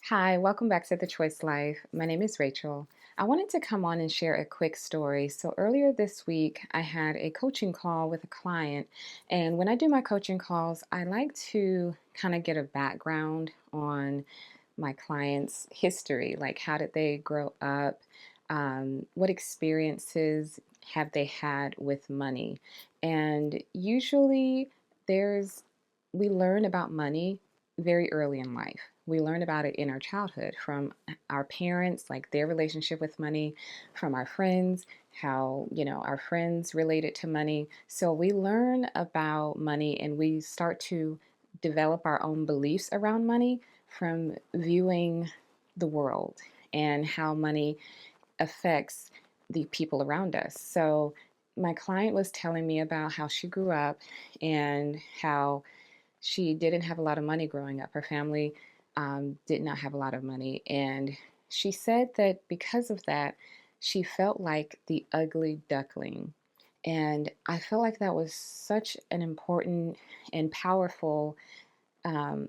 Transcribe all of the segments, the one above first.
Hi, welcome back to The Choice Life. My name is Rachel. I wanted to come on and share a quick story. So, earlier this week, I had a coaching call with a client. And when I do my coaching calls, I like to kind of get a background on my client's history. Like, how did they grow up? What experiences have they had with money? And usually, there's we learn about money very early in life. We learn about it in our childhood from our parents, like their relationship with money, from our friends, how, our friends related to money. So we learn about money and we start to develop our own beliefs around money from viewing the world and how money affects the people around us. So my client was telling me about how she grew up and how she didn't have a lot of money growing up. Her family did not have a lot of money. And she said that because of that, she felt like the ugly duckling. And I felt like that was such an important and powerful um,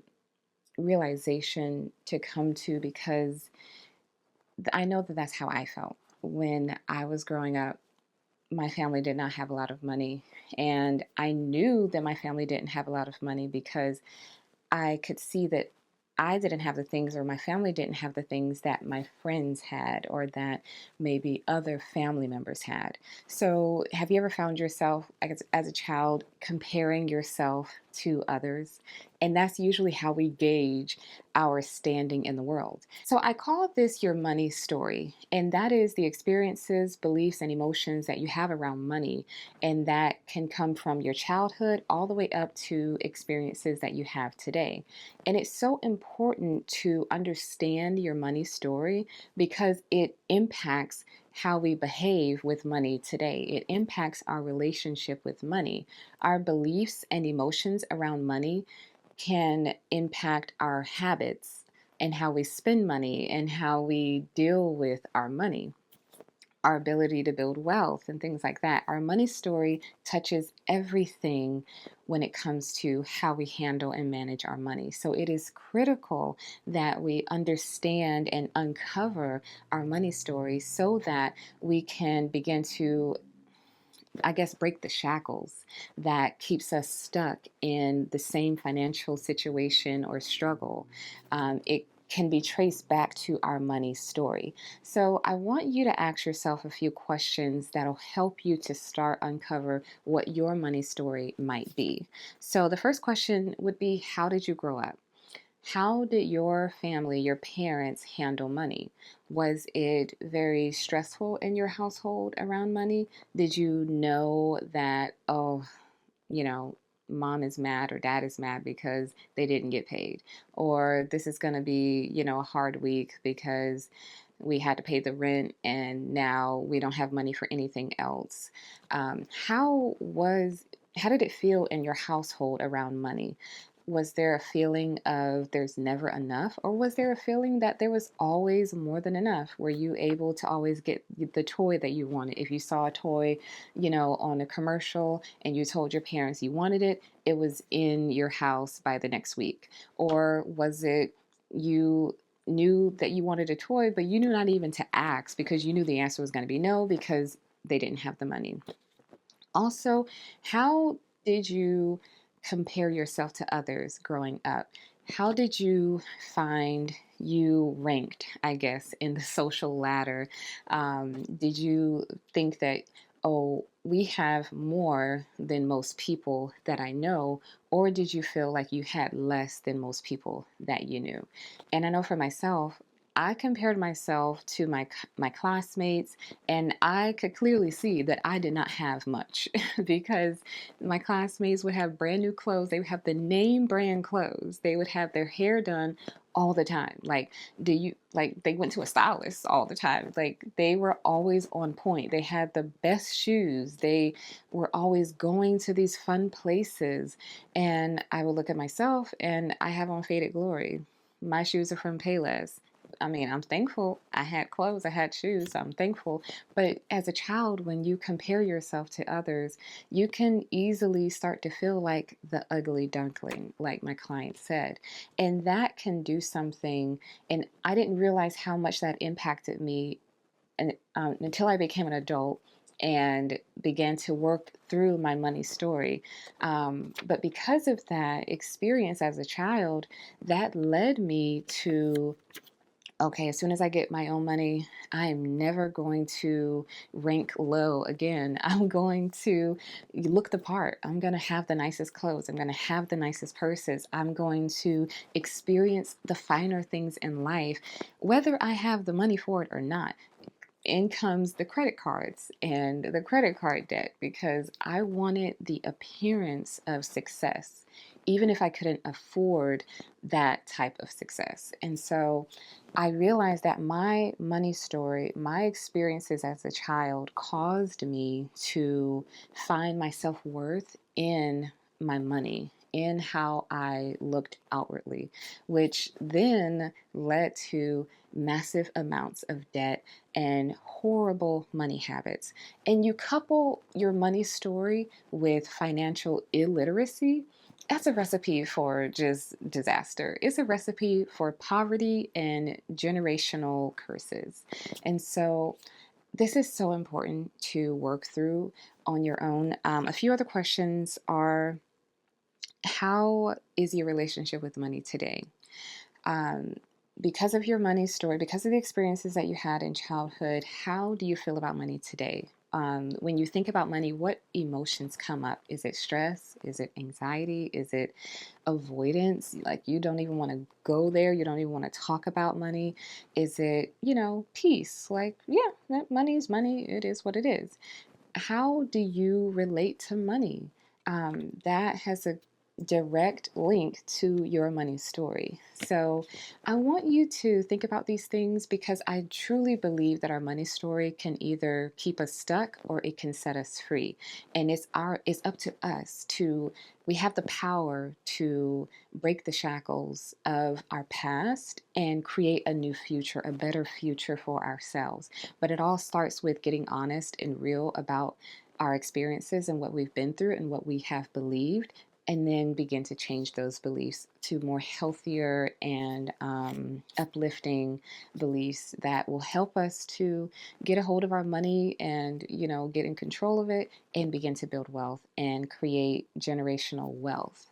realization to come to because I know that that's how I felt when I was growing up. My family did not have a lot of money. And I knew that my family didn't have a lot of money because I could see that I didn't have the things, or my family didn't have the things that my friends had, or that maybe other family members had. So, have you ever found yourself, as a child, comparing yourself to others? And that's usually how we gauge our standing in the world. So, I call this your money story, and that is the experiences, beliefs, and emotions that you have around money, and that can come from your childhood all the way up to experiences that you have today. And it's so important to understand your money story because it impacts how we behave with money today. It impacts our relationship with money. Our beliefs and emotions around money can impact our habits and how we spend money and how we deal with our money, our ability to build wealth and things like that. Our money story touches everything when it comes to how we handle and manage our money. So it is critical that we understand and uncover our money story so that we can begin to, I guess, break the shackles that keeps us stuck in the same financial situation or struggle. It can be traced back to our money story. So I want you to ask yourself a few questions that'll help you to start uncover what your money story might be. So the first question would be, how did you grow up? How did your family, your parents handle money? Was it very stressful in your household around money? Did you know that, you know, mom is mad or dad is mad because they didn't get paid? Or this is going to be, a hard week because we had to pay the rent and now we don't have money for anything else. Um, how was how did it feel in your household around money? Was there a feeling of there's never enough, or was there a feeling that there was always more than enough? Were you able to always get the toy that you wanted? If you saw a toy, on a commercial and you told your parents you wanted it, it was in your house by the next week. Or was it you knew that you wanted a toy, but you knew not even to ask because you knew the answer was going to be no because they didn't have the money? Also, how did you compare yourself to others growing up? How did you find you ranked, I guess, in the social ladder? Did you think that, oh, we have more than most people that I know, or did you feel like you had less than most people that you knew? And I know for myself, I compared myself to my classmates, and I could clearly see that I did not have much because my classmates would have brand new clothes. They would have the name brand clothes. They would have their hair done all the time. Like, they went to a stylist all the time. Like, they were always on point. They had the best shoes. They were always going to these fun places. And I would look at myself and I have on Faded Glory. My shoes are from Payless. I mean, I'm thankful I had clothes, I had shoes, so I'm thankful. But as a child, when you compare yourself to others, you can easily start to feel like the ugly duckling, like my client said. And that can do something. And I didn't realize how much that impacted me until I became an adult and began to work through my money story. But because of that experience as a child, that led me to okay, as soon as I get my own money, I am never going to rank low again. I'm going to look the part. I'm going to have the nicest clothes. I'm going to have the nicest purses. I'm going to experience the finer things in life, whether I have the money for it or not. In comes the credit cards and the credit card debt because I wanted the appearance of success, even if I couldn't afford that type of success. And so I realized that my money story, my experiences as a child, caused me to find my self worth in my money. In how I looked outwardly, which then led to massive amounts of debt and horrible money habits. And you couple your money story with financial illiteracy, that's a recipe for just disaster. It's a recipe for poverty and generational curses. And so this is so important to work through on your own. A few other questions are, how is your relationship with money today? Um, because of your money story, because of the experiences that you had in childhood, how do you feel about money today? When you think about money, what emotions come up? Is it stress? Is it anxiety? Is it avoidance? Like you don't even want to go there. You don't even want to talk about money. Is it, peace? Like, yeah, that money is money. It is what it is. How do you relate to money? That has a direct link to your money story. So I want you to think about these things because I truly believe that our money story can either keep us stuck or it can set us free. And it's up to us to we have the power to break the shackles of our past and create a new future, a better future for ourselves. But it all starts with getting honest and real about our experiences and what we've been through and what we have believed, and then begin to change those beliefs to more healthier and uplifting beliefs that will help us to get a hold of our money and get in control of it and begin to build wealth and create generational wealth.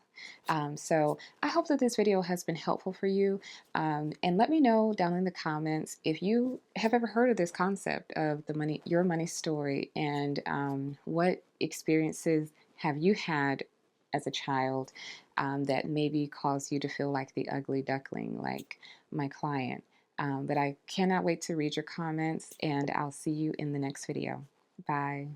So I hope that this video has been helpful for you. And let me know down in the comments if you have ever heard of this concept of your money story, and what experiences have you had as a child that maybe caused you to feel like the ugly duckling, like my client. But I cannot wait to read your comments, and I'll see you in the next video. Bye.